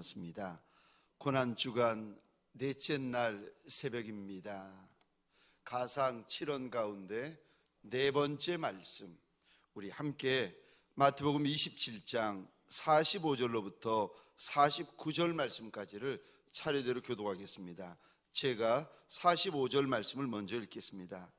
만났습니다. 고난주간 넷째 날 새벽입니다. 가상 7원 가운데 네 번째 말씀, 우리 함께 마태복음 27장 45절로부터 49절 말씀까지를 차례대로 교독하겠습니다. 제가 45절 말씀을 먼저 읽겠습니다.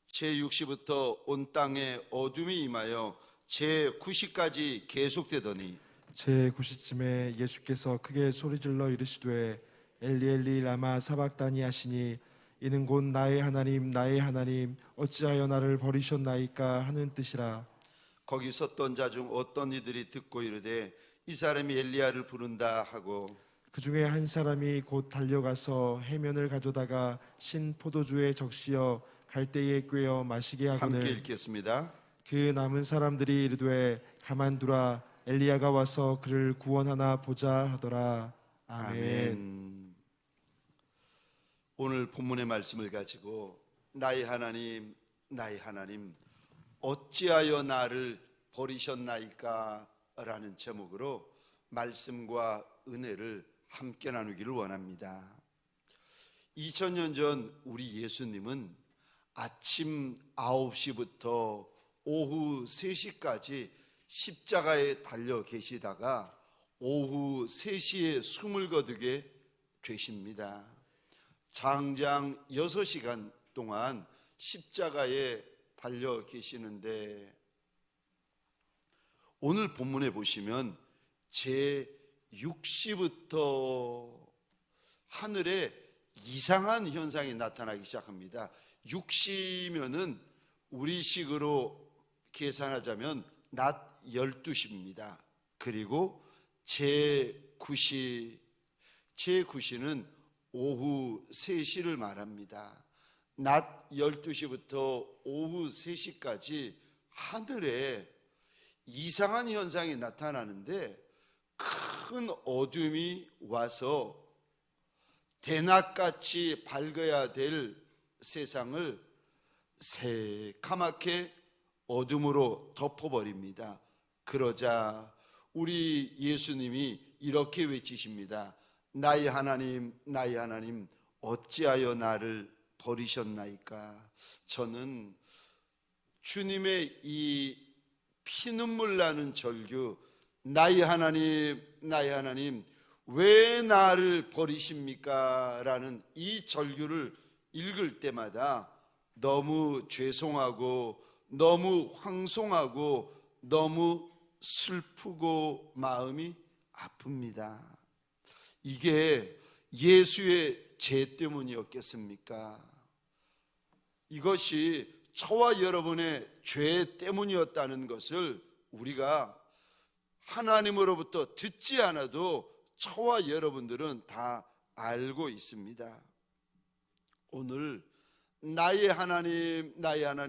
제6시부터 온 땅에 어둠이 임하여 제9시까지 계속되더니 제9시쯤에 예수께서 크게 소리질러 이르시되 엘리 엘리 라마 사박다니 하시니 이는 곧 나의 하나님 어찌하여 나를 버리셨나이까 하는 뜻이라. 거기 섰던 자 중 어떤 이들이 듣고 이르되 이 사람이 엘리야를 부른다 하고 그 중에 한 사람이 곧 달려가서 해면을 가져다가 신 포도주에 적시어 갈대에 꿰어 마시게 하거늘. 함께 읽겠습니다. 그 남은 사람들이 이르되 가만두라 엘리야가 와서 그를 구원하나 보자 하더라. 아멘. 오늘 본문의 말씀을 가지고 나의 하나님 어찌하여 나를 버리셨나이까 라는 제목으로 말씀과 은혜를 함께 나누기를 원합니다. 2000년 전 우리 예수님은 아침 9시부터 오후 3시까지 십자가에 달려 계시다가 오후 3시에 숨을 거두게 되십니다. 장장 6시간 동안 십자가에 달려 계시는데 오늘 본문에 보시면 제6시부터 하늘에 이상한 현상이 나타나기 시작합니다. 6시면은 우리식으로 계산하자면 낮 12시입니다. 그리고 제9시는 오후 3시를 말합니다. 낮 12시부터 오후 3시까지 하늘에 이상한 현상이 나타나는데 큰 어둠이 와서 대낮같이 밝아야 될 세상을 새카맣게 어둠으로 덮어버립니다. 그러자 우리 예수님이 이렇게 외치십니다. 나의 하나님 어찌하여 나를 버리셨나이까. 저는 주님의 이 피눈물 나는 절규, 나의 하나님 왜 나를 버리십니까? 라는 이 절규를 읽을 때마다 너무 죄송하고 너무 황송하고 너무 슬프고 마음이 아픕니다. 이게 예수의 죄 때문이었겠습니까? 이것이 저와 여러분의 죄 때문이었다는 것을 우리가 하나님으로부터 듣지 않아도 저와 여러분들은 다 알고 있습니다. 오늘 나의 하나님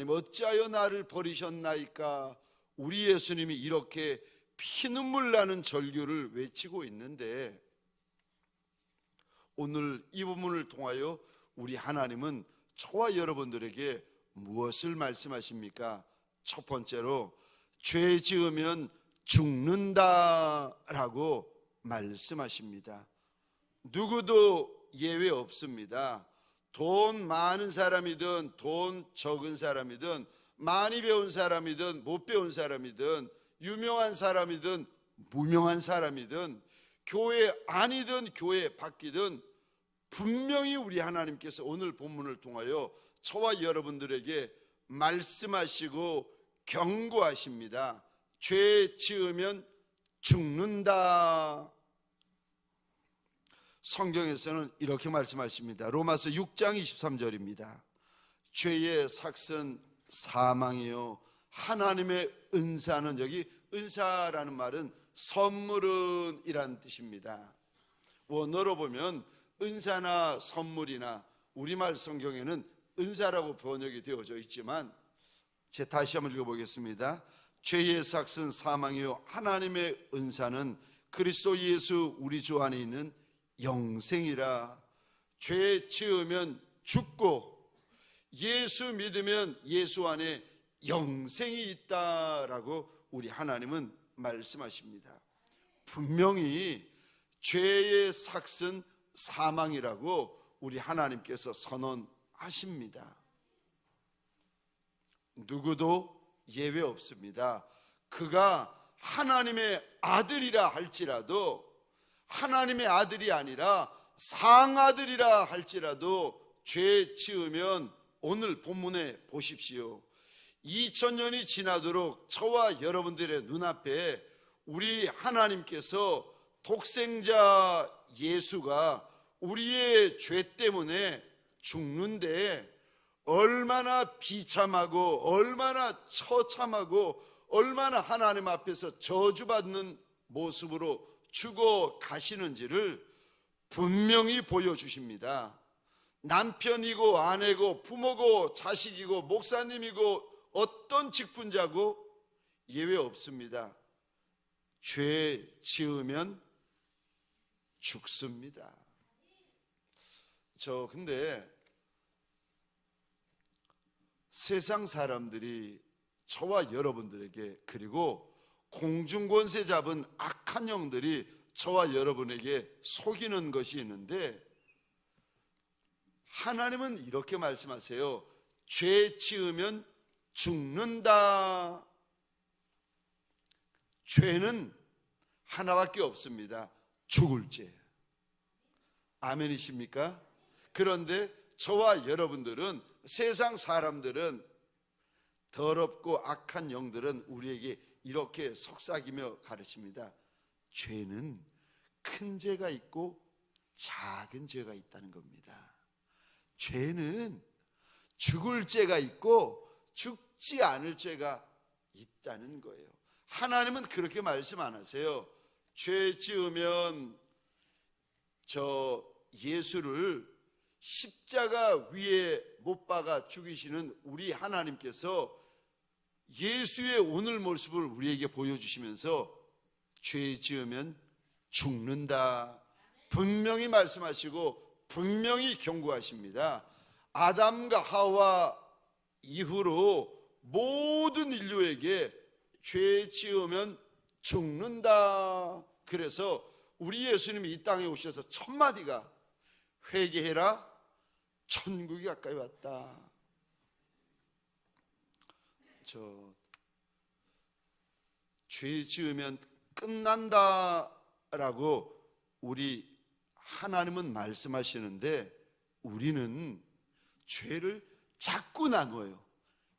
어찌하여 나를 버리셨나이까, 우리 예수님이 이렇게 피눈물 나는 절규를 외치고 있는데 오늘 이 부분을 통하여 우리 하나님은 저와 여러분들에게 무엇을 말씀하십니까? 첫 번째로 죄 지으면 죽는다라고 말씀하십니다. 누구도 예외 없습니다. 돈 많은 사람이든 돈 적은 사람이든 많이 배운 사람이든 못 배운 사람이든 유명한 사람이든 무명한 사람이든 교회 안이든 교회 밖이든 분명히 우리 하나님께서 오늘 본문을 통하여 저와 여러분들에게 말씀하시고 경고하십니다. 죄 지으면 죽는다. 성경에서는 이렇게 말씀하십니다. 로마서 6장 23절입니다. 죄의 삭은 사망이요 하나님의 은사는, 여기 은사라는 말은 선물은 이란 뜻입니다. 원어로 보면 은사나 선물이나 우리말 성경에는 은사라고 번역이 되어져 있지만 다시 한번 읽어보겠습니다. 죄의 삭은 사망이요 하나님의 은사는 그리스도 예수 우리 주 안에 있는 영생이라. 죄 지으면 죽고 예수 믿으면 예수 안에 영생이 있다라고 우리 하나님은 말씀하십니다. 분명히 죄의 삭은 사망이라고 우리 하나님께서 선언하십니다. 누구도 예외 없습니다. 그가 하나님의 아들이라 할지라도, 하나님의 아들이 아니라 상아들이라 할지라도 죄 지으면, 오늘 본문에 보십시오. 2000년이 지나도록 저와 여러분들의 눈앞에 우리 하나님께서 독생자 예수가 우리의 죄 때문에 죽는데 얼마나 비참하고 얼마나 처참하고 얼마나 하나님 앞에서 저주받는 모습으로 죽어 가시는지를 분명히 보여주십니다. 남편이고 아내고 부모고 자식이고 목사님이고 어떤 직분자고 예외 없습니다. 죄 지으면 죽습니다. 근데 세상 사람들이 저와 여러분들에게, 그리고 공중권세 잡은 악한 영들이 저와 여러분에게 속이는 것이 있는데, 하나님은 이렇게 말씀하세요. 죄 지으면 죽는다. 죄는 하나밖에 없습니다. 죽을 죄. 아멘이십니까? 그런데 저와 여러분들은, 세상 사람들은, 더럽고 악한 영들은 우리에게 이렇게 속삭이며 가르칩니다. 죄는 큰 죄가 있고 작은 죄가 있다는 겁니다. 죄는 죽을 죄가 있고 죽지 않을 죄가 있다는 거예요. 하나님은 그렇게 말씀 안 하세요. 죄 지으면 예수를 십자가 위에 못 박아 죽이시는 우리 하나님께서 예수의 오늘 모습을 우리에게 보여주시면서 죄 지으면 죽는다 분명히 말씀하시고 분명히 경고하십니다. 아담과 하와 이후로 모든 인류에게 죄 지으면 죽는다. 그래서 우리 예수님이 이 땅에 오셔서 첫 마디가 회개해라, 천국이 가까이 왔다. 죄 지으면 끝난다라고 우리 하나님은 말씀하시는데, 우리는 죄를 자꾸 나눠요.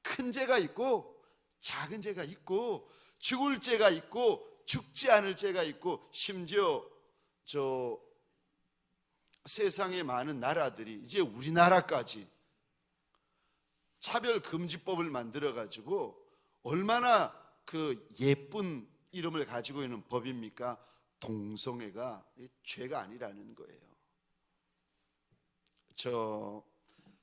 큰 죄가 있고 작은 죄가 있고 죽을 죄가 있고 죽지 않을 죄가 있고, 심지어 세상의 많은 나라들이 이제 우리나라까지 차별금지법을 만들어 가지고 얼마나 그 예쁜 이름을 가지고 있는 법입니까? 동성애가 죄가 아니라는 거예요.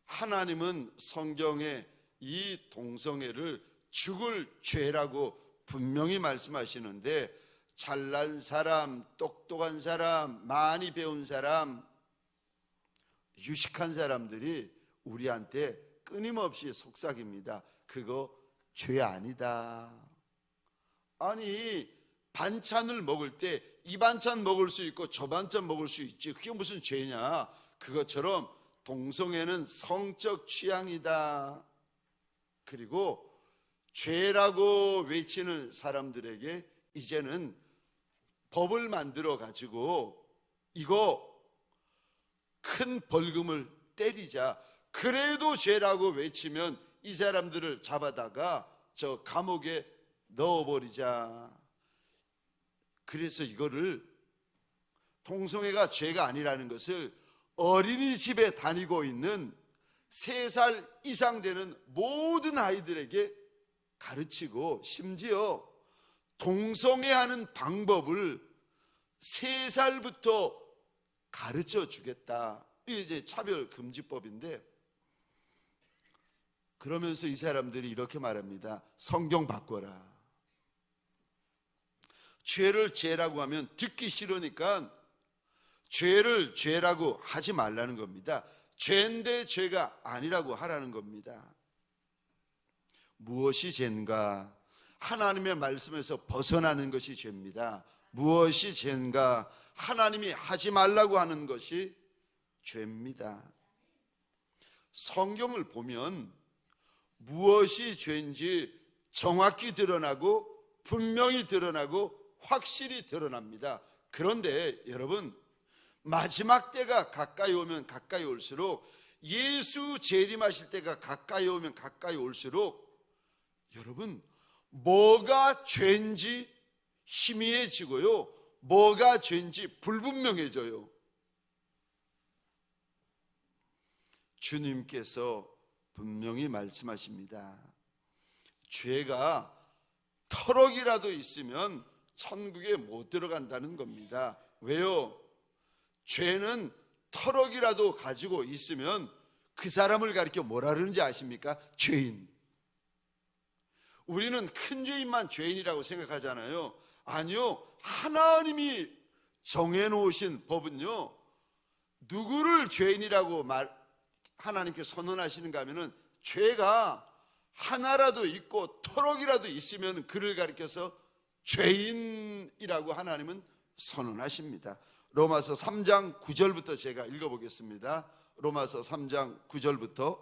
하나님은 성경에 이 동성애를 죽을 죄라고 분명히 말씀하시는데, 잘난 사람, 똑똑한 사람, 많이 배운 사람, 유식한 사람들이 우리한테 끊임없이 속삭입니다. 그거 죄 아니다. 아니, 반찬을 먹을 때 이 반찬 먹을 수 있고 저 반찬 먹을 수 있지, 그게 무슨 죄냐. 그것처럼 동성애는 성적 취향이다. 그리고 죄라고 외치는 사람들에게 이제는 법을 만들어 가지고 이거 큰 벌금을 때리자. 그래도 죄라고 외치면 이 사람들을 잡아다가 저 감옥에 넣어버리자. 그래서 이거를, 동성애가 죄가 아니라는 것을 어린이집에 다니고 있는 3살 이상 되는 모든 아이들에게 가르치고, 심지어 동성애하는 방법을 3살부터 가르쳐 주겠다. 이게 이제 차별금지법인데, 그러면서 이 사람들이 이렇게 말합니다. 성경 바꿔라. 죄를 죄라고 하면 듣기 싫으니까 죄를 죄라고 하지 말라는 겁니다. 죄인데 죄가 아니라고 하라는 겁니다. 무엇이 죄인가? 하나님의 말씀에서 벗어나는 것이 죄입니다. 무엇이 죄인가? 하나님이 하지 말라고 하는 것이 죄입니다. 성경을 보면 무엇이 죄인지 정확히 드러나고 분명히 드러나고 확실히 드러납니다. 그런데 여러분, 마지막 때가 가까이 오면 가까이 올수록, 예수 재림하실 때가 가까이 오면 가까이 올수록 여러분, 뭐가 죄인지 희미해지고요, 뭐가 죄인지 불분명해져요. 주님께서 분명히 말씀하십니다. 죄가 터럭이라도 있으면 천국에 못 들어간다는 겁니다. 왜요? 죄는 터럭이라도 가지고 있으면 그 사람을 가리켜 뭐라 그러는지 아십니까? 죄인. 우리는 큰 죄인만 죄인이라고 생각하잖아요. 아니요, 하나님이 정해놓으신 법은요, 누구를 죄인이라고 하나님께 선언하시는가 하면은, 죄가 하나라도 있고 터럭이라도 있으면 그를 가리켜서 죄인이라고 하나님은 선언하십니다. 로마서 3장 9절부터 제가 읽어보겠습니다. 로마서 3장 9절부터.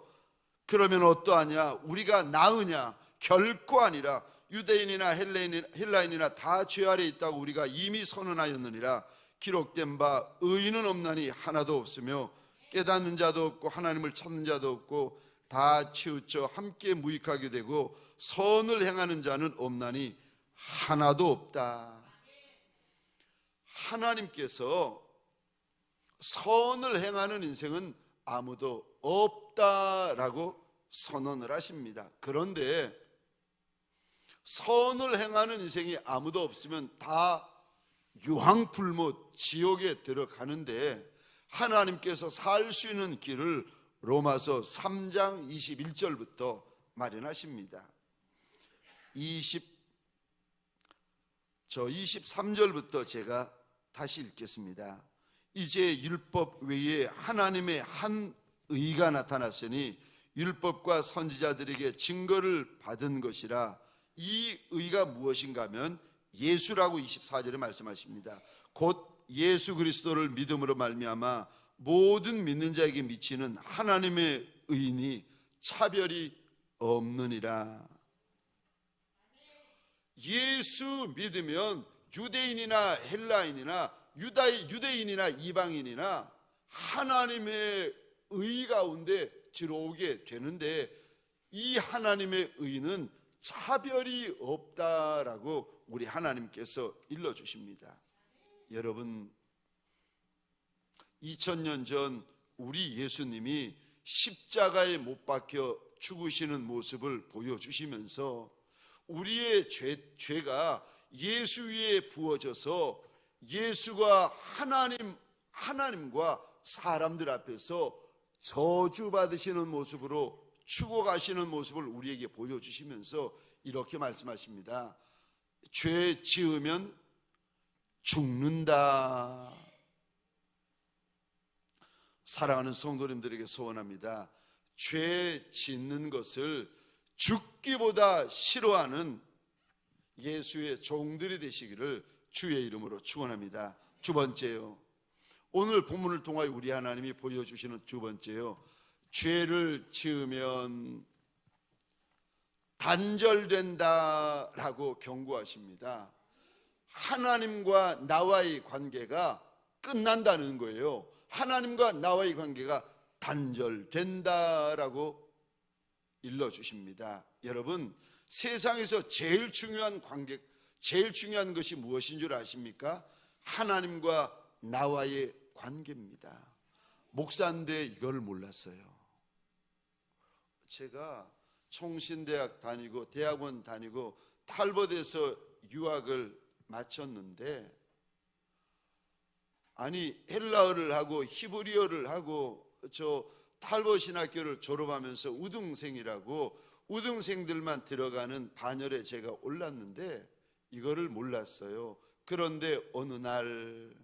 그러면 어떠하냐? 우리가 나으냐? 결코 아니라. 유대인이나 헬라인이나 다 죄 아래 있다고 우리가 이미 선언하였느니라. 기록된 바 의인은 없나니 하나도 없으며 깨닫는 자도 없고 하나님을 찾는 자도 없고 다 치우쳐 함께 무익하게 되고 선을 행하는 자는 없나니 하나도 없다. 하나님께서 선을 행하는 인생은 아무도 없다라고 선언을 하십니다. 그런데 선을 행하는 인생이 아무도 없으면 다 유황불못 지옥에 들어가는데, 하나님께서 살 수 있는 길을 로마서 3장 21절부터 마련하십니다. 23절부터 제가 다시 읽겠습니다. 이제 율법 외에 하나님의 한 의가 나타났으니 율법과 선지자들에게 증거를 받은 것이라. 이 의가 무엇인가 하면 예수라고 24절에 말씀하십니다. 곧 예수 그리스도를 믿음으로 말미암아 모든 믿는 자에게 미치는 하나님의 의인이 차별이 없느니라. 예수 믿으면 유대인이나 헬라인이나 유대인이나 이방인이나 하나님의 의 가운데 들어오게 되는데, 이 하나님의 의는 차별이 없다라고 우리 하나님께서 일러주십니다. 여러분, 2000년 전 우리 예수님이 십자가에 못 박혀 죽으시는 모습을 보여주시면서 우리의 죄가 예수 위에 부어져서 예수가 하나님과 사람들 앞에서 저주받으시는 모습으로 죽어가시는 모습을 우리에게 보여주시면서 이렇게 말씀하십니다. 죄 지으면 죽는다. 사랑하는 성도님들에게 소원합니다. 죄 짓는 것을 죽기보다 싫어하는 예수의 종들이 되시기를 주의 이름으로 축원합니다. 두 번째요, 오늘 본문을 통하여 우리 하나님이 보여주시는 두 번째요, 죄를 지으면 단절된다라고 경고하십니다. 하나님과 나와의 관계가 끝난다는 거예요. 하나님과 나와의 관계가 단절된다라고 일러주십니다. 여러분, 세상에서 제일 중요한 것이 무엇인 줄 아십니까? 하나님과 나와의 관계입니다. 목사인데 이걸 몰랐어요. 제가 총신대학 다니고 대학원 다니고 탈벗에서 유학을 마쳤는데, 아니 헬라어를 하고 히브리어를 하고 저 탈벗 신학교를 졸업하면서 우등생이라고 우등생들만 들어가는 반열에 제가 올랐는데 이거를 몰랐어요. 그런데 어느 날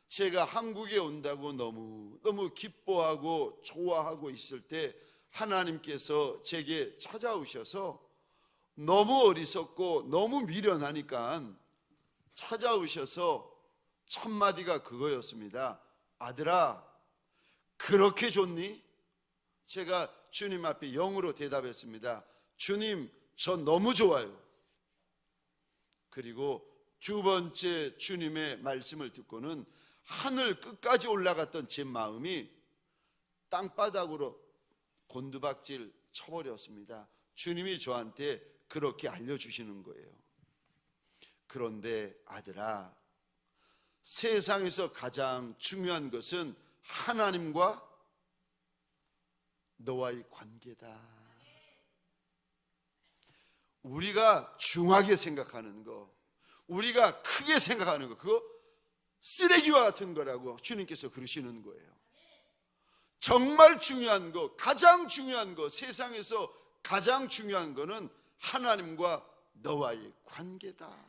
제가 한국에 온다고 너무 기뻐하고 좋아하고 있을 때 하나님께서 제게 찾아오셔서, 너무 어리석고 너무 미련하니까 찾아오셔서 첫 마디가 그거였습니다. 아들아, 그렇게 좋니? 제가 주님 앞에 영으로 대답했습니다. 주님, 저 너무 좋아요. 그리고 두 번째 주님의 말씀을 듣고는 하늘 끝까지 올라갔던 제 마음이 땅바닥으로 곤두박질 쳐버렸습니다. 주님이 저한테 그렇게 알려주시는 거예요. 그런데 아들아, 세상에서 가장 중요한 것은 하나님과 너와의 관계다. 우리가 중하게 생각하는 거, 우리가 크게 생각하는 거, 그거 쓰레기와 같은 거라고 주님께서 그러시는 거예요. 정말 중요한 거, 가장 중요한 거, 세상에서 가장 중요한 거는 하나님과 너와의 관계다.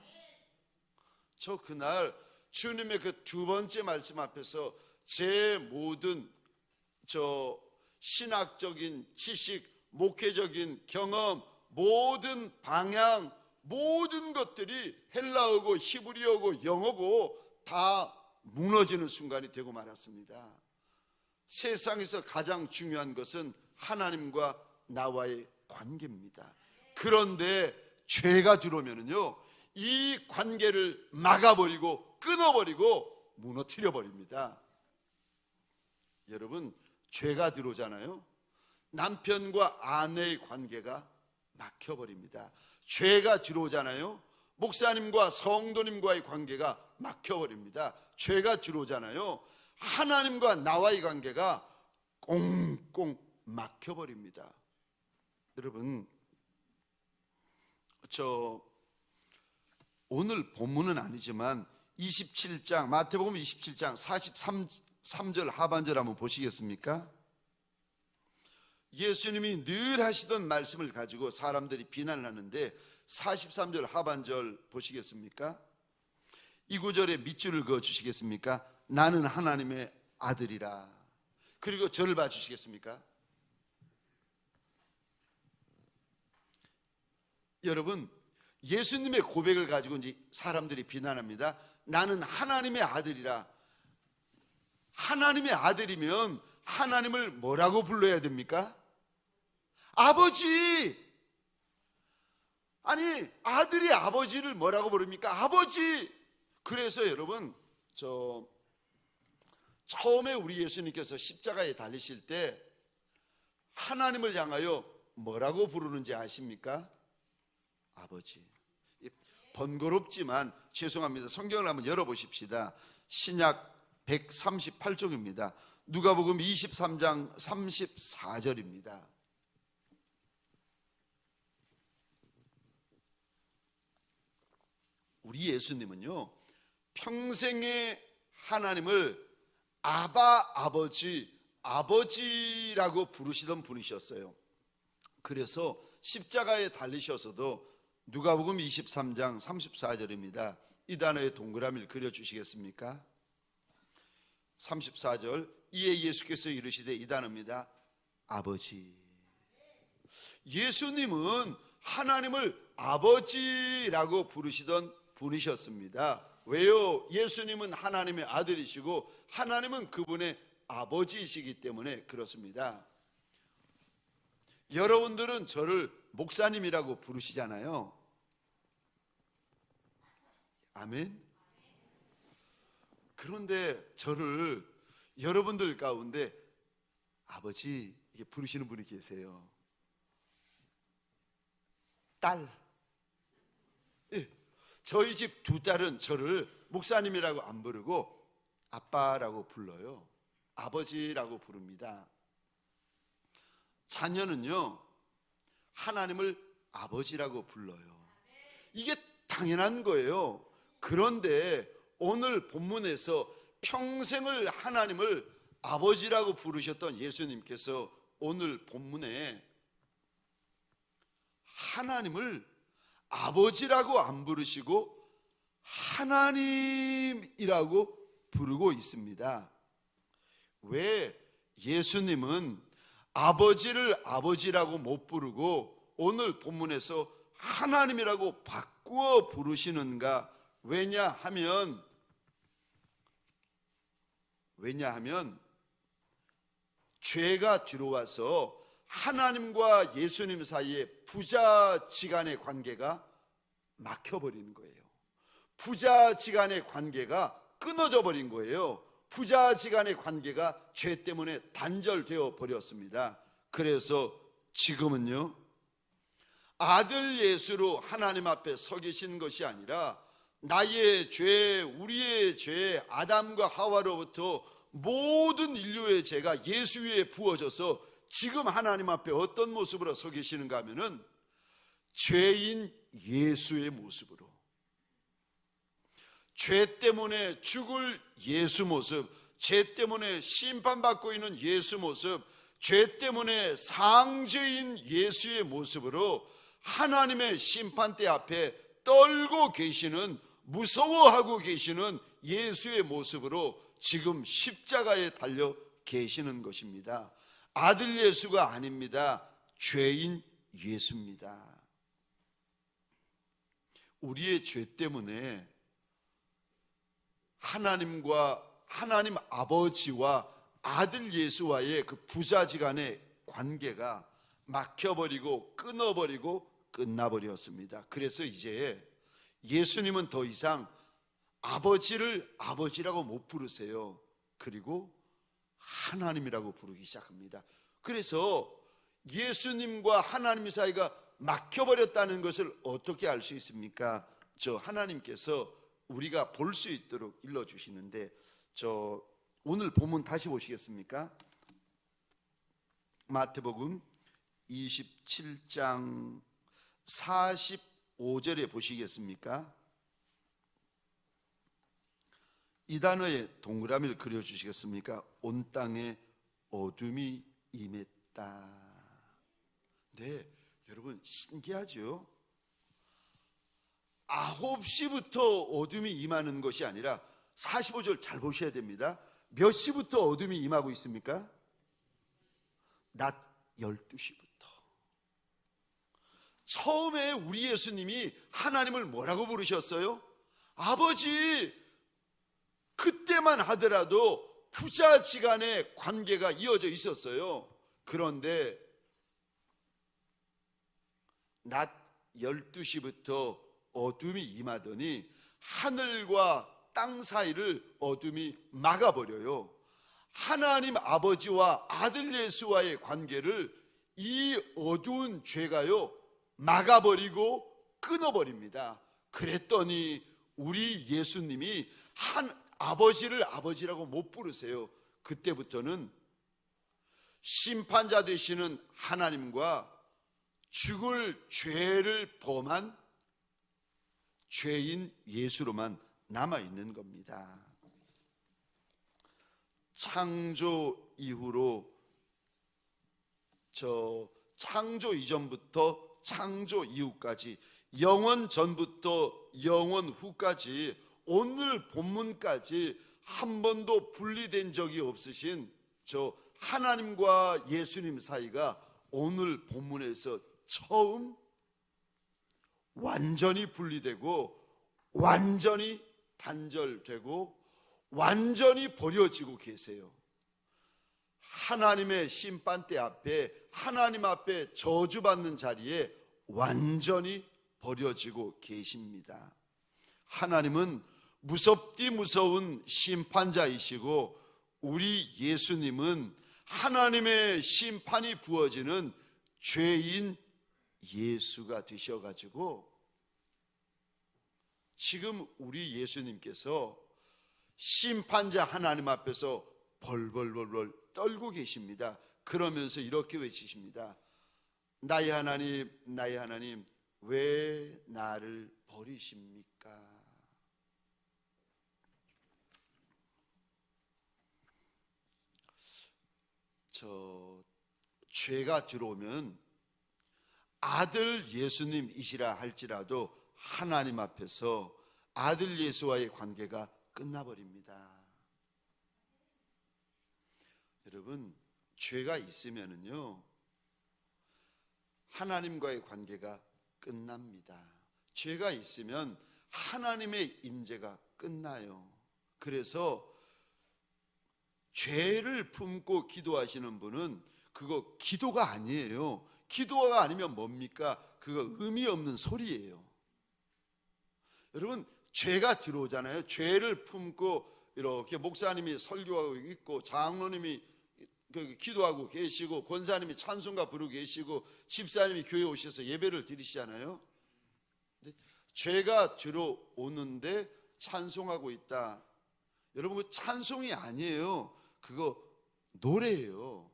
저 그날 주님의 그 두 번째 말씀 앞에서 제 모든 신학적인 지식, 목회적인 경험, 모든 방향, 모든 것들이 헬라어고 히브리어고 영어고 다 무너지는 순간이 되고 말았습니다. 세상에서 가장 중요한 것은 하나님과 나와의 관계입니다. 그런데 죄가 들어오면요, 이 관계를 막아버리고 끊어버리고 무너뜨려 버립니다. 여러분, 죄가 들어오잖아요. 남편과 아내의 관계가 막혀버립니다. 죄가 들어오잖아요. 목사님과 성도님과의 관계가 막혀버립니다. 죄가 들어오잖아요. 하나님과 나와의 관계가 꽁꽁 막혀버립니다. 여러분, 오늘 본문은 아니지만 27장, 마태복음 27장 43절 하반절 한번 보시겠습니까? 예수님이 늘 하시던 말씀을 가지고 사람들이 비난을 하는데 43절 하반절 보시겠습니까? 이 구절에 밑줄을 그어 주시겠습니까? 나는 하나님의 아들이라. 그리고 저를 봐 주시겠습니까? 여러분, 예수님의 고백을 가지고 이제 사람들이 비난합니다. 나는 하나님의 아들이라. 하나님의 아들이면 하나님을 뭐라고 불러야 됩니까? 아버지. 아니, 아들이 아버지를 뭐라고 부릅니까? 아버지. 그래서 여러분, 처음에 우리 예수님께서 십자가에 달리실 때 하나님을 향하여 뭐라고 부르는지 아십니까? 아버지. 번거롭지만 죄송합니다. 성경을 한번 열어보십시다. 신약 138쪽입니다. 누가복음 23장 34절입니다. 우리 예수님은요, 평생에 하나님을 아바, 아버지라고 부르시던 분이셨어요. 그래서 십자가에 달리셔서도 누가복음 23장 34절입니다. 이 단어에 동그라미를 그려주시겠습니까? 34절, 이에 예수께서 이르시되, 이 단어입니다. 아버지. 예수님은 하나님을 아버지라고 부르시던 분이셨습니다. 왜요? 예수님은 하나님의 아들이시고 하나님은 그분의 아버지이시기 때문에 그렇습니다. 여러분들은 저를 목사님이라고 부르시잖아요. 아멘. 그런데 저를 여러분들 가운데 아버지 이렇게 부르시는 분이 계세요. 딸. 예. 저희 집 두 딸은 저를 목사님이라고 안 부르고 아빠라고 불러요. 아버지라고 부릅니다. 자녀는요, 하나님을 아버지라고 불러요. 이게 당연한 거예요. 그런데 오늘 본문에서 평생을 하나님을 아버지라고 부르셨던 예수님께서 오늘 본문에 하나님을 아버지라고 안 부르시고 하나님이라고 부르고 있습니다. 왜 예수님은 아버지를 아버지라고 못 부르고 오늘 본문에서 하나님이라고 바꾸어 부르시는가? 왜냐하면 왜냐하면 죄가 들어와서 하나님과 예수님 사이에 부자지간의 관계가 막혀버리는 거예요. 부자지간의 관계가 끊어져 버린 거예요. 부자지간의 관계가 죄 때문에 단절되어 버렸습니다. 그래서 지금은요, 아들 예수로 하나님 앞에 서 계신 것이 아니라 나의 죄, 우리의 죄, 아담과 하와로부터 모든 인류의 죄가 예수 위에 부어져서 지금 하나님 앞에 어떤 모습으로 서 계시는가 하면은 죄인 예수의 모습으로, 죄 때문에 죽을 예수 모습, 죄 때문에 심판받고 있는 예수 모습, 죄 때문에 상죄인 예수의 모습으로 하나님의 심판대 앞에 떨고 계시는, 무서워하고 계시는 예수의 모습으로 지금 십자가에 달려 계시는 것입니다. 아들 예수가 아닙니다. 죄인 예수입니다. 우리의 죄 때문에 하나님 아버지와 아들 예수와의 그 부자지간의 관계가 막혀버리고 끊어버리고 끝나버렸습니다. 그래서 이제 예수님은 더 이상 아버지를 아버지라고 못 부르세요. 그리고 하나님이라고 부르기 시작합니다. 그래서 예수님과 하나님 사이가 막혀버렸다는 것을 어떻게 알 수 있습니까? 저 하나님께서 우리가 볼 수 있도록 일러주시는데, 저 오늘 본문 다시 보시겠습니까? 마태복음 27장 45절에 보시겠습니까? 이 단어에 동그라미를 그려주시겠습니까? 온 땅에 어둠이 임했다. 네, 여러분 신기하죠? 9시부터 어둠이 임하는 것이 아니라 45절 잘 보셔야 됩니다. 몇 시부터 어둠이 임하고 있습니까? 낮 12시부터. 처음에 우리 예수님이 하나님을 뭐라고 부르셨어요? 아버지. 그때만 하더라도 부자지간의 관계가 이어져 있었어요. 그런데 낮 12시부터 어둠이 임하더니 하늘과 땅 사이를 어둠이 막아버려요. 하나님 아버지와 아들 예수와의 관계를 이 어두운 죄가요 막아버리고 끊어버립니다. 그랬더니 우리 예수님이 아버지를 아버지라고 못 부르세요. 그때부터는 심판자 되시는 하나님과 죽을 죄를 범한 죄인 예수로만 남아있는 겁니다. 창조 이후로, 창조 이전부터 창조 이후까지, 영원 전부터 영원 후까지, 오늘 본문까지 한 번도 분리된 적이 없으신 저 하나님과 예수님 사이가 오늘 본문에서 처음 완전히 분리되고 완전히 단절되고 완전히 버려지고 계세요. 하나님의 심판대 앞에, 하나님 앞에 저주받는 자리에 완전히 버려지고 계십니다. 하나님은 무섭디 무서운 심판자이시고 우리 예수님은 하나님의 심판이 부어지는 죄인 예수가 되셔가지고 지금 우리 예수님께서 심판자 하나님 앞에서 벌벌벌벌 떨고 계십니다. 그러면서 이렇게 외치십니다. 나의 하나님, 나의 하나님, 왜 나를 버리십니까? 죄가 들어오면 아들 예수님이시라 할지라도 하나님 앞에서 아들 예수와의 관계가 끝나버립니다. 여러분, 죄가 있으면은요 하나님과의 관계가 끝납니다. 죄가 있으면 하나님의 임재가 끝나요. 그래서 죄를 품고 기도하시는 분은 그거 기도가 아니에요. 기도가 아니면 뭡니까? 그거 의미 없는 소리예요. 여러분, 죄가 들어오잖아요. 죄를 품고 이렇게 목사님이 설교하고 있고, 장로님이 기도하고 계시고, 권사님이 찬송가 부르고 계시고, 집사님이 교회 오셔서 예배를 드리시잖아요. 근데 죄가 들어오는데 찬송하고 있다. 여러분, 그 찬송이 아니에요. 그거 노래예요.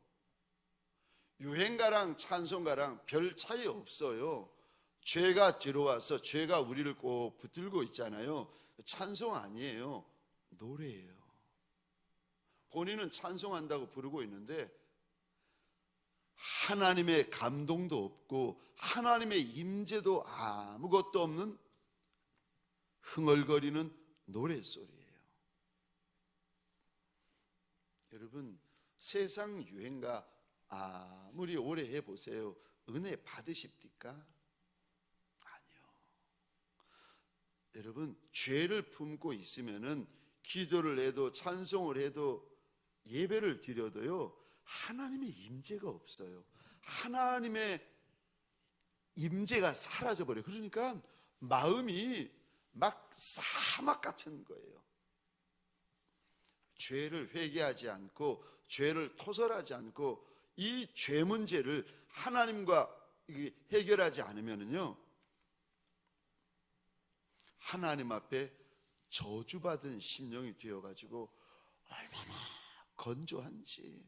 유행가랑 찬송가랑 별 차이 없어요. 죄가 들어와서 죄가 우리를 꼭 붙들고 있잖아요. 찬송 아니에요. 노래예요. 본인은 찬송한다고 부르고 있는데 하나님의 감동도 없고 하나님의 임재도 아무것도 없는 흥얼거리는 노랫소리예요. 여러분, 세상 유행가 아무리 오래 해보세요. 은혜 받으십니까? 아니요. 여러분, 죄를 품고 있으면은 기도를 해도 찬송을 해도 예배를 드려도요, 하나님의 임재가 없어요. 하나님의 임재가 사라져버려요. 그러니까 마음이 막 사막 같은 거예요. 죄를 회개하지 않고 죄를 토설하지 않고 이 죄 문제를 하나님과 해결하지 않으면요, 하나님 앞에 저주받은 심령이 되어가지고 얼마나 건조한지.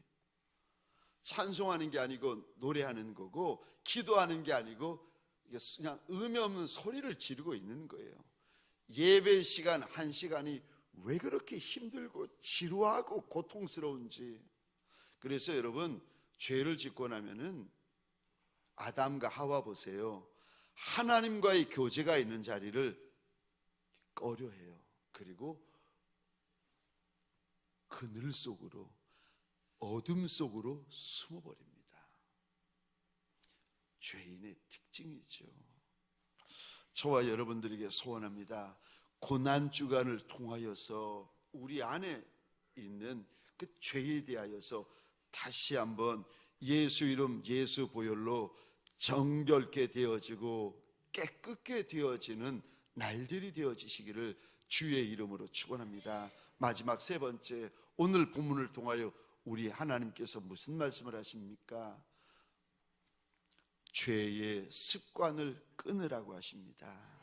찬송하는 게 아니고 노래하는 거고, 기도하는 게 아니고 그냥 의미 없는 소리를 지르고 있는 거예요. 예배 시간 1시간이 왜 그렇게 힘들고 지루하고 고통스러운지. 그래서 여러분, 죄를 짓고 나면은 아담과 하와 보세요. 하나님과의 교제가 있는 자리를 꺼려해요. 그리고 그늘 속으로, 어둠 속으로 숨어버립니다. 죄인의 특징이죠. 저와 여러분들에게 소원합니다. 고난주간을 통하여서 우리 안에 있는 그 죄에 대하여서 다시 한번 예수 이름 예수 보혈로 정결케 되어지고 깨끗게 되어지는 날들이 되어지시기를 주의 이름으로 축원합니다. 마지막 세 번째, 오늘 본문을 통하여 우리 하나님께서 무슨 말씀을 하십니까? 죄의 습관을 끊으라고 하십니다.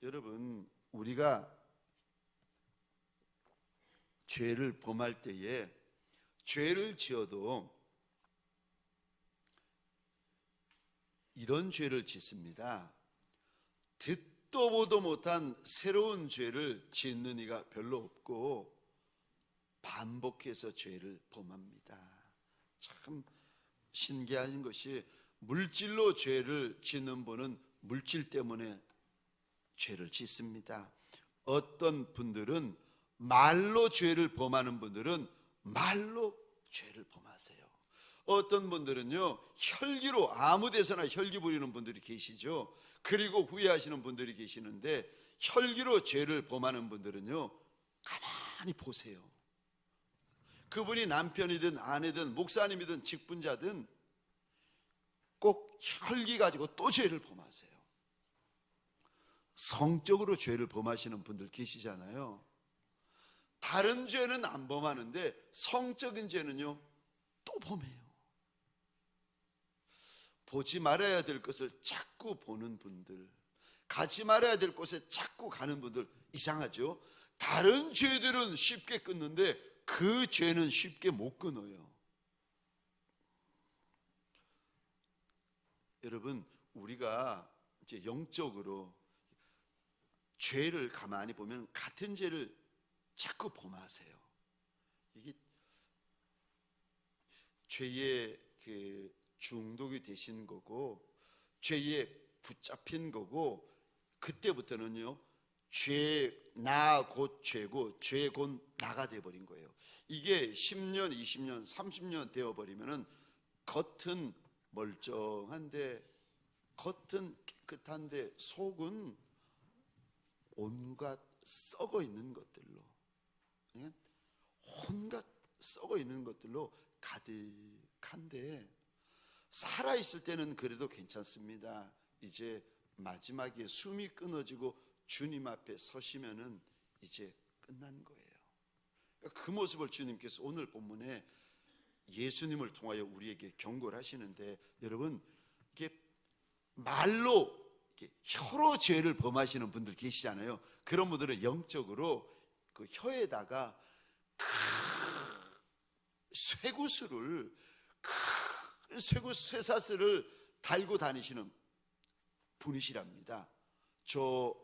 여러분, 우리가 죄를 범할 때에 죄를 지어도 이런 죄를 짓습니다. 듣도 보도 못한 새로운 죄를 짓는 이가 별로 없고 반복해서 죄를 범합니다. 참 신기한 것이, 물질로 죄를 짓는 분은 물질 때문에 죄를 짓습니다. 어떤 분들은 말로 죄를 범하는 분들은 말로 죄를 범하세요. 어떤 분들은요, 혈기로 아무 데서나 혈기 부리는 분들이 계시죠. 그리고 후회하시는 분들이 계시는데, 혈기로 죄를 범하는 분들은요, 가만히 보세요. 그분이 남편이든 아내든 목사님이든 직분자든 꼭 혈기 가지고 또 죄를 범하세요. 성적으로 죄를 범하시는 분들 계시잖아요. 다른 죄는 안 범하는데 성적인 죄는요, 또 범해요. 보지 말아야 될 것을 자꾸 보는 분들, 가지 말아야 될 곳에 자꾸 가는 분들, 이상하죠? 다른 죄들은 쉽게 끊는데 그 죄는 쉽게 못 끊어요. 여러분, 우리가 이제 영적으로 죄를 가만히 보면 같은 죄를 자꾸 범하세요. 이게 죄의 그 중독이 되신 거고, 죄에 붙잡힌 거고, 그때부터는요, 나 곧 죄고 죄 곧 나가 돼버린 거예요. 이게 10년, 20년, 30년 되어버리면은 겉은 멀쩡한데, 겉은 깨끗한데 속은 온갖 썩어 있는 것들로, 온갖 썩어 있는 것들로 가득한데, 살아있을 때는 그래도 괜찮습니다. 이제 마지막에 숨이 끊어지고 주님 앞에 서시면은 이제 끝난 거예요. 그러니까 그 모습을 주님께서 오늘 본문에 예수님을 통하여 우리에게 경고를 하시는데, 여러분, 이게 말로 이렇게 혀로 죄를 범하시는 분들 계시잖아요. 그런 분들은 영적으로 그 혀에다가 쇠구슬을, 쇠사슬을 달고 다니시는 분이시랍니다. 저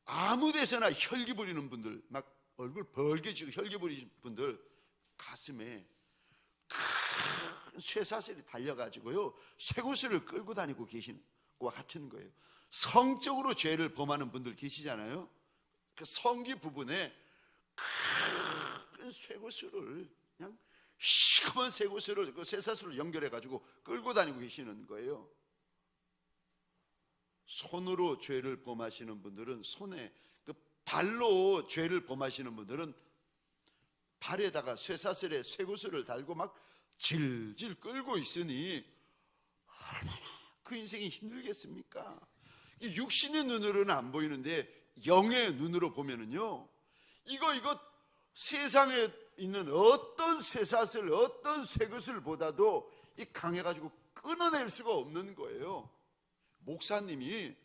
아무 데서나 혈기 부리는 분들, 막 얼굴 벌게지고 혈기 부리는 분들 가슴에 큰 쇠사슬이 달려가지고요, 쇠구슬을 끌고 다니고 계시는 것과 같은 거예요. 성적으로 죄를 범하는 분들 계시잖아요. 그 성기 부분에 큰 쇠구슬을, 그냥 시커먼 쇠구슬을, 그 쇠사슬을 연결해가지고 끌고 다니고 계시는 거예요. 손으로 죄를 범하시는 분들은 손에, 그 발로 죄를 범하시는 분들은 발에다가 쇠사슬에 쇠구슬을 달고 막 질질 끌고 있으니 얼마나 그 인생이 힘들겠습니까? 육신의 눈으로는 안 보이는데 영의 눈으로 보면은요, 이거 세상에 있는 어떤 쇠사슬, 어떤 쇠구슬보다도 이 강해가지고 끊어낼 수가 없는 거예요. 목사님이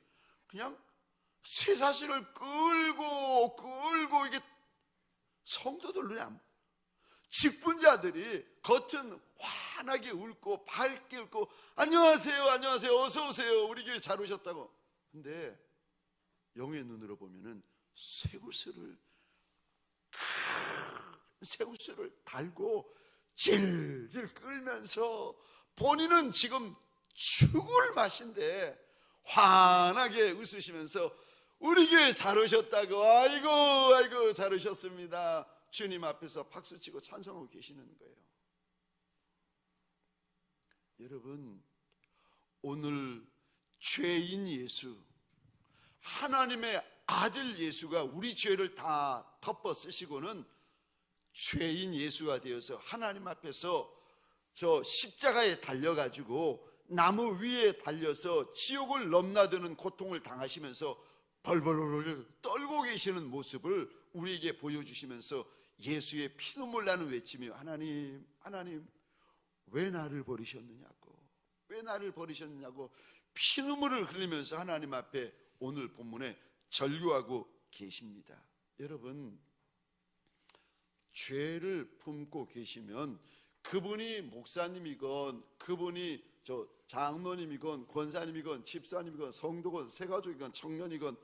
그냥 쇠사슬을 끌고 이게 성도들 눈에 안, 직분자들이 겉은 환하게 웃고 밝게 웃고 안녕하세요, 안녕하세요, 어서 오세요, 우리 교회 잘 오셨다고. 근데 영의 눈으로 보면은 쇠구슬을 달고 질질 끌면서 본인은 지금 죽을 맛인데 환하게 웃으시면서 우리 교회 잘 오셨다고, 아이고 잘 오셨습니다, 주님 앞에서 박수치고 찬송하고 계시는 거예요. 여러분, 오늘 죄인 예수, 하나님의 아들 예수가 우리 죄를 다 덮어 쓰시고는 죄인 예수가 되어서 하나님 앞에서 저 십자가에 달려가지고 나무 위에 달려서 지옥을 넘나드는 고통을 당하시면서 벌벌 떨고 계시는 모습을 우리에게 보여주시면서 예수의 피눈물 나는 외치며 하나님, 하나님, 왜 나를 버리셨느냐고, 왜 나를 버리셨느냐고 피눈물을 흘리면서 하나님 앞에 오늘 본문에 절규하고 계십니다. 여러분, 죄를 품고 계시면 그분이 목사님이건, 그분이 저 장로님이건, 권사님이건, 집사님이건, 성도건, 새가족이건, 청년이건,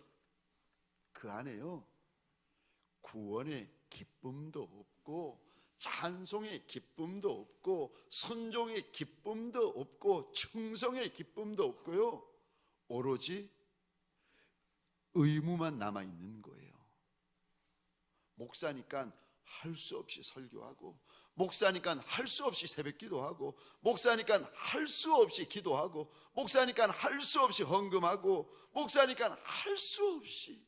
그 안에요 구원의 기쁨도 없고, 찬송의 기쁨도 없고, 순종의 기쁨도 없고, 충성의 기쁨도 없고요, 오로지 의무만 남아있는 거예요. 목사니까 할 수 없이 설교하고, 목사니까 할 수 없이 새벽 기도하고, 목사니까 할 수 없이 기도하고, 목사니까 할 수 없이 헌금하고, 목사니까 할 수 없이.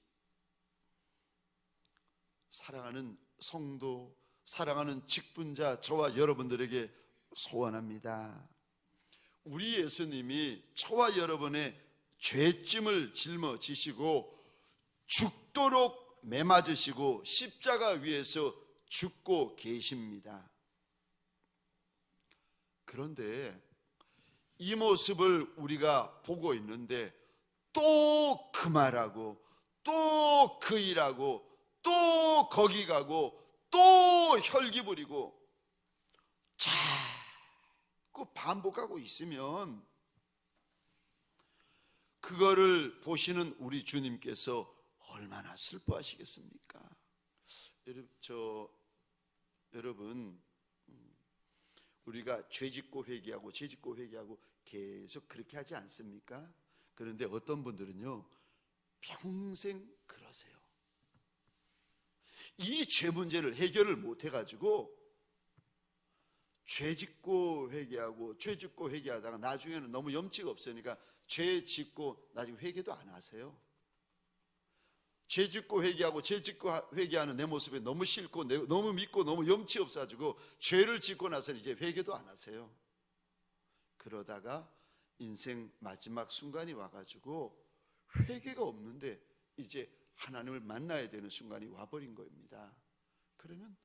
사랑하는 성도, 사랑하는 직분자, 저와 여러분들에게 소원합니다. 우리 예수님이 저와 여러분의 죄짐을 짊어지시고 죽도록 매맞으시고 십자가 위에서 죽고 계십니다. 그런데 이 모습을 우리가 보고 있는데 또 그 말하고, 또 그 일하고, 또 거기 가고, 또 혈기 부리고 자꾸 반복하고 있으면 그거를 보시는 우리 주님께서 얼마나 슬퍼하시겠습니까? 여러분, 우리가 죄짓고 회개하고 죄짓고 회개하고 계속 그렇게 하지 않습니까? 그런데 어떤 분들은요 평생 그러세요. 이 죄 문제를 해결을 못 해가지고 죄짓고 회개하고 죄짓고 회개하다가 나중에는 너무 염치가 없으니까 죄 짓고 나중에 회개도 안 하세요. 죄 짓고 회개하고 죄 짓고 회개하는 내 모습에 너무 싫고 너무 믿고 너무 염치 없어가지고 죄를 짓고 나서는 이제 회개도 안 하세요. 그러다가 인생 마지막 순간이 와가지고 회개가 없는데 이제 하나님을 만나야 되는 순간이 와버린 겁니다. 그러면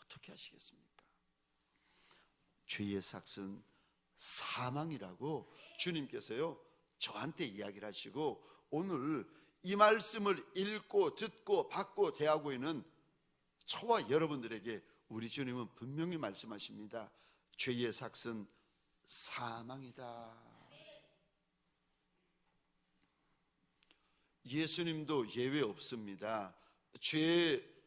어떻게 하시겠습니까? 죄의 삭은 사망이라고 주님께서요 저한테 이야기를 하시고, 오늘 이 말씀을 읽고 듣고 받고 대하고 있는 저와 여러분들에게 우리 주님은 분명히 말씀하십니다. 죄의 삭은 사망이다. 예수님도 예외 없습니다.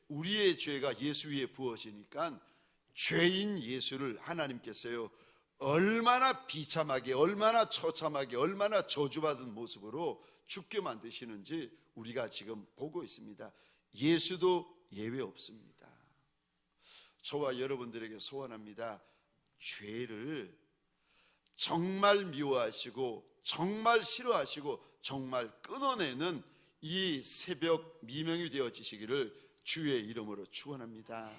우리의 죄가 예수 위에 부어지니까 죄인 예수를 하나님께서요 얼마나 비참하게, 얼마나 처참하게, 얼마나 저주받은 모습으로 죽게 만드시는지 우리가 지금 보고 있습니다. 예수도 예외 없습니다. 저와 여러분들에게 소원합니다. 죄를 정말 미워하시고 정말 싫어하시고 정말 끊어내는 이 새벽 미명이 되어지시기를 주의 이름으로 축원합니다.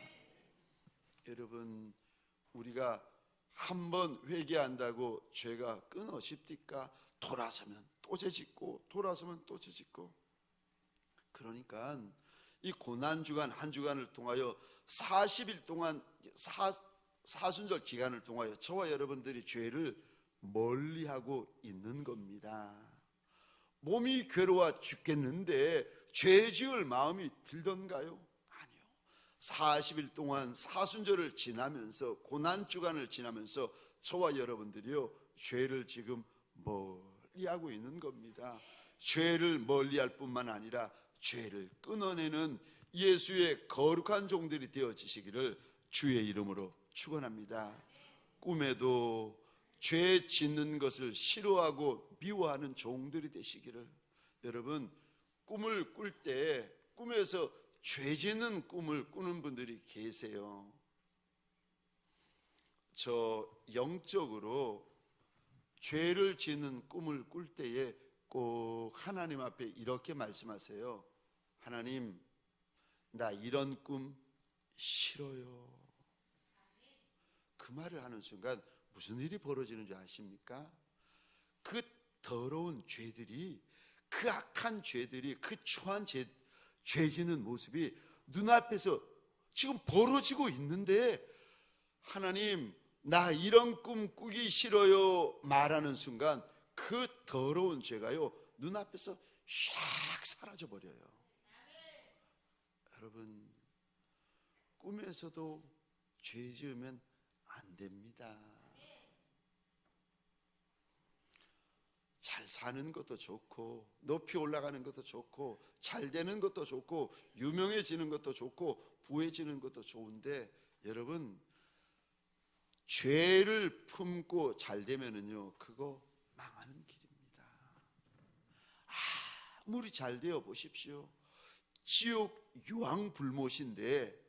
여러분, 우리가 한번 회개한다고 죄가 끊어집니까? 돌아서면 또 죄짓고 돌아서면 또 죄짓고. 그러니까 이 고난주간 한 주간을 통하여 40일 동안 사순절 기간을 통하여 저와 여러분들이 죄를 멀리하고 있는 겁니다. 몸이 괴로워 죽겠는데 죄 지을 마음이 들던가요? 아니요. 40일 동안 사순절을 지나면서 고난주간을 지나면서 저와 여러분들이요 죄를 지금 멀리하고 있는 겁니다. 죄를 멀리할 뿐만 아니라 죄를 끊어내는 예수의 거룩한 종들이 되어지시기를 주의 이름으로 축원합니다. 꿈에도 죄 짓는 것을 싫어하고 미워하는 종들이 되시기를. 여러분, 꿈을 꿀 때 꿈에서 죄 짓는 꿈을 꾸는 분들이 계세요. 저 영적으로 죄를 짓는 꿈을 꿀 때에 꼭 하나님 앞에 이렇게 말씀하세요. 하나님, 나 이런 꿈 싫어요. 그 말을 하는 순간 무슨 일이 벌어지는 줄 아십니까? 그 더러운 죄들이, 그 악한 죄들이, 그 추한 죄 짓는 모습이 눈앞에서 지금 벌어지고 있는데, 하나님 나 이런 꿈 꾸기 싫어요 말하는 순간 그 더러운 죄가요 눈앞에서 샥 사라져 버려요. 여러분, 꿈에서도 죄 지으면 안 됩니다. 잘 사는 것도 좋고 높이 올라가는 것도 좋고 잘 되는 것도 좋고 유명해지는 것도 좋고 부해지는 것도 좋은데, 여러분, 죄를 품고 잘 되면은요 그거 망하는 길입니다. 아무리 잘 되어 보십시오. 지옥 유황불못인데,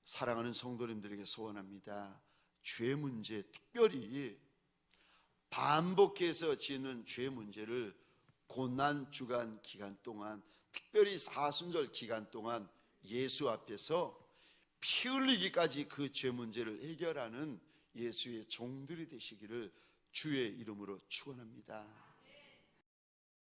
사랑하는 성도님들에게 소원합니다. 죄 문제, 특별히 반복해서 지는 죄 문제를 고난주간 기간 동안, 특별히 사순절 기간 동안 예수 앞에서 피 흘리기까지 그 죄 문제를 해결하는 예수의 종들이 되시기를 주의 이름으로 축원합니다.